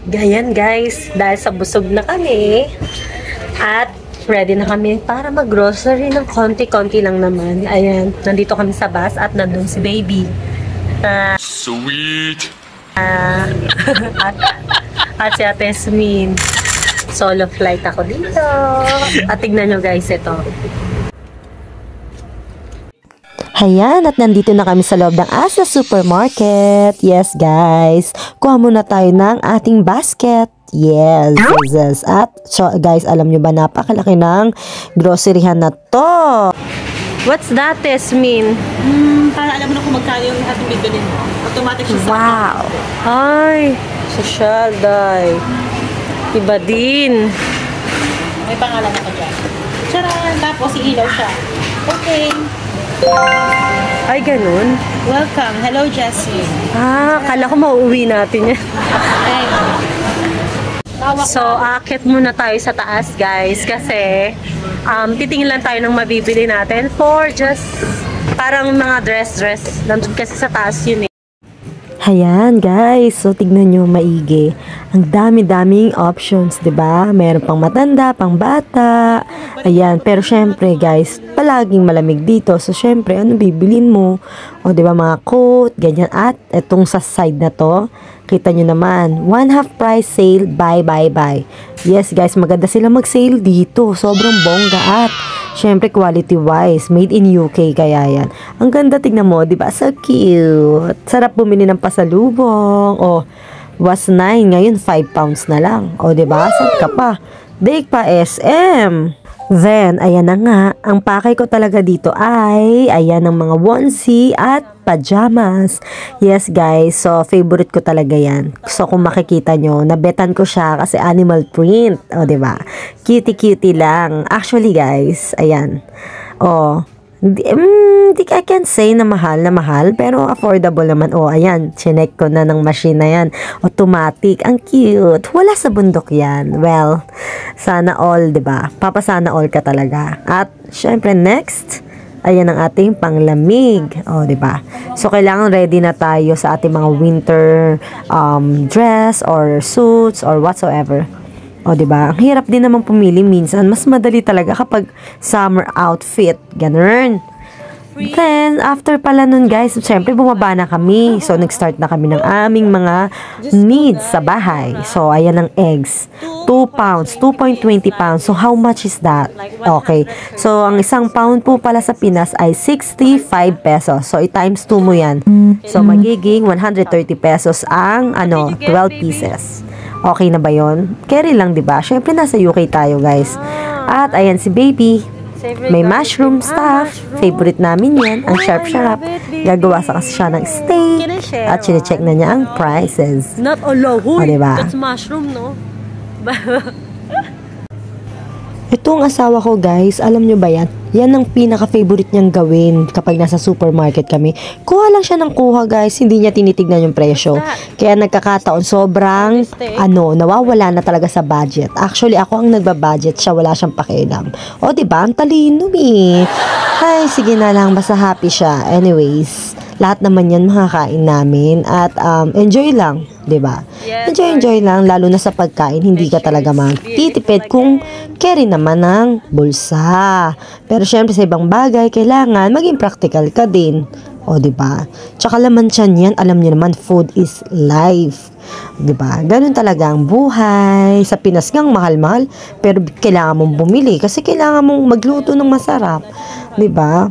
Ganyan guys, dahil sa busog na kami at ready na kami para mag-grocery ng konti-konti lang naman. Ayan, nandito kami sa bus at nandun si baby. Sweet! at si Ate Esmin. Solo flight ako dito. At tignan nyo guys ito. Ayan, at nandito na kami sa loob ng Asda Supermarket. Yes, guys. Kuha muna tayo ng ating basket. Yes. At, so, guys, alam nyo ba, napakalaki ng groceryhan na to. What's that, Esmin? Para alam mo na kung magkano yung ating bibilin mo. Automatic siya sa wow. Ay, social day. Iba din. may pangalan ako dyan. Charan! Tapos iilaw siya. Okay. Ay, ganun? Welcome. Hello, Jessie. Kala ko mauuwi natin yan. Ay. So, akit muna tayo sa taas, guys. Kasi, titingin lang tayo ng mabibili natin for just parang mga dress. Nandun kasi sa taas yun eh. Ayan guys, so tignan nyo maigi. Ang dami-daming options, 'di ba? Meron pang matanda, pang bata. Ayan, pero syempre guys, palaging malamig dito. So syempre, ano bibilin mo? O 'di ba mga coat, ganyan, at etong sa side na 'to, kita nyo naman, 1/2 price sale, buy. Yes guys, maganda sila mag-sale dito. Sobrang bongga at syempre quality wise, made in UK kaya yan. Ang ganda, tignan mo, 'di ba? So cute. Sarap bumili ng pasalubong. Oh, was 9, ngayon 5 pounds na lang. O 'di ba? Saan ka pa? Daig pa SM. Then, ayan na nga, ang pakay ko talaga dito ay, ayan ang mga onesie at pajamas. Yes guys, so favorite ko talaga yan. So kung makikita nyo, nabetan ko siya kasi animal print. O diba? Cutie lang. Actually guys, ayan. I can say na mahal, pero affordable naman. Ayan, chinek ko na ng machine na yan. Automatic, ang cute. Wala sa bundok yan. Well, sana all, diba? Papasana all ka talaga. At, syempre, next, ayan ang ating panglamig. Diba? So, kailangan ready na tayo sa ating mga winter dress or suits or whatsoever. Diba? Ang hirap din naman pumili minsan. Mas madali talaga kapag summer outfit. Ganun. Then, after pala nun guys, syempre bumaba na kami. So, nag-start na kami ng aming mga needs sa bahay. So, ayan ang eggs. 2 pounds, 2.20 pounds. So, how much is that? Okay. So, ang isang pound po pala sa Pinas ay 65 pesos. So, i-times 2 mo yan. So, magiging 130 pesos ang 12 pieces. Okay na ba yun? Carry lang, diba? Syempre, nasa UK tayo, guys. At, ayan si baby. May mushroom stuff. Favorite namin yan. Ang sharp. Gagawa sa kasi siya ng steak. At chine-check na niya ang prices. Not all diba? That's mushroom, no? Itong asawa ko guys, alam nyo ba yan? Yan ang pinaka-favorite niyang gawin kapag nasa supermarket kami. Kuha lang siya ng kuha guys, hindi niya tinitignan yung presyo. Kaya nagkakataon sobrang, nawawala na talaga sa budget. Actually, ako ang nagbabudget, siya wala siyang pakialam. Diba? Ang talino eh. Ay, sige na lang, basta happy siya. Anyways, lahat naman yan makakain namin at enjoy lang, 'di ba? Enjoy lang lalo na sa pagkain, hindi ka talaga magtitipid kung carry naman ng bulsa. Pero syempre sa ibang bagay kailangan maging practical ka din. 'Di ba? Tsaka laman tiyan yan, alam niyo naman food is life. 'Di ba? Ganun talaga ang buhay. Sa Pinas ngang mahal-mahal, pero kailangan mong bumili kasi kailangan mong magluto ng masarap, 'di ba?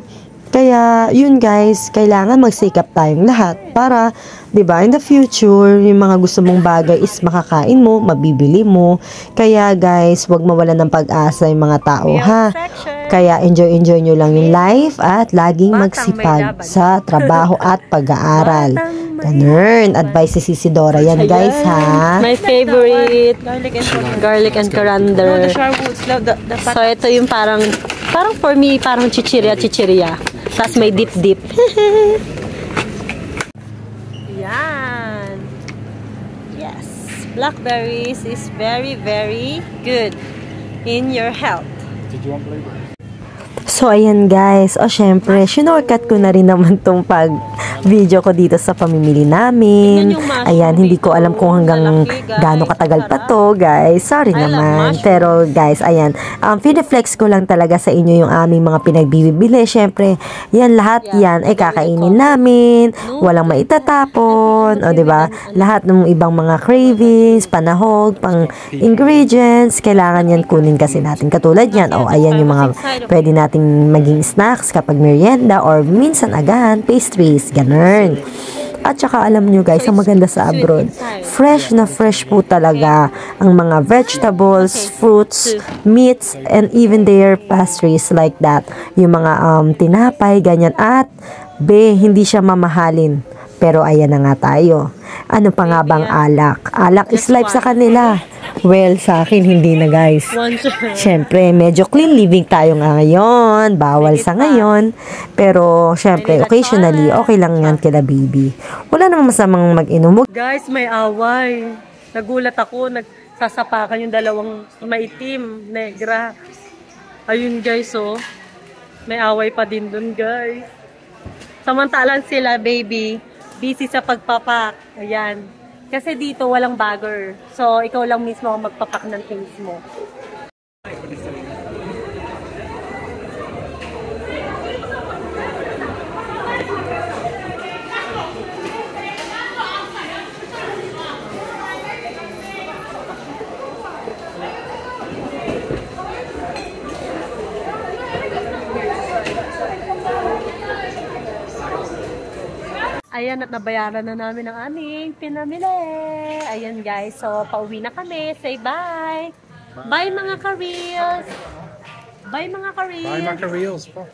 Kaya, yun guys, kailangan magsikap tayong lahat para, 'di ba, in the future, yung mga gusto mong bagay is makakain mo, mabibili mo. Kaya guys, wag mawalan ng pag-asa yung mga tao, ha? Kaya enjoy nyo lang yung life at laging magsipag sa trabaho at pag-aaral. Ganun. Advice si Dora yan guys, ha? My favorite, garlic and coriander. So, ito yung parang for me, parang chichirya. Tapos may dip. Yan. Yes. Blackberries is very, very good in your health. Did you want blueberries? So, ayan guys. Syempre, sinorkat ko na rin naman tong video ko dito sa pamimili namin. Tingnan yung mushroom Ayan, hindi ko dito. alam kung hanggang Lalaki, guys. gaano katagal pa to, guys. Sorry I love naman. mushroom. Pero guys, ayan, pineflex ko lang talaga sa inyo yung aming mga pinagbibili. Syempre, yan lahat yan ay kakainin namin. Walang maitatapon. O, diba? Lahat ng ibang mga cravings, panahog, pang ingredients, kailangan yan kunin kasi natin. Katulad yan, o, ayan yung mga pwede nating maging snacks kapag merienda or minsan agahan, pastries, ganun. At saka alam nyo guys, ang maganda sa abroad, fresh na fresh po talaga ang mga vegetables, fruits, meats, and even their pastries like that. Yung mga tinapay, ganyan. At hindi siya mamahalin. Pero ayan na nga tayo. Ano pa nga bang alak? Alak is life sa kanila. Well, sa akin, hindi na guys. Siyempre, medyo clean living tayo nga ngayon. Bawal sa ngayon. Pero, siyempre, occasionally, okay lang yan kila baby. Wala namang masamang mag-inom. Guys, may away. Nagulat ako, nagsasapakan yung dalawang maitim, negra. Ayun guys, oh. May away pa din dun, guys. Samantalang sila, baby, busy sa pagpapak. Ayan. Kasi dito walang bagger. So, ikaw lang mismo ang magpapak ng things mo. Ayan, at nabayaran na namin ang aming pinamili. Ayan guys, so pauwi na kami. Say bye. Bye mga ka-reels. Bye mga ka-reels. Bye mga ka-reels po.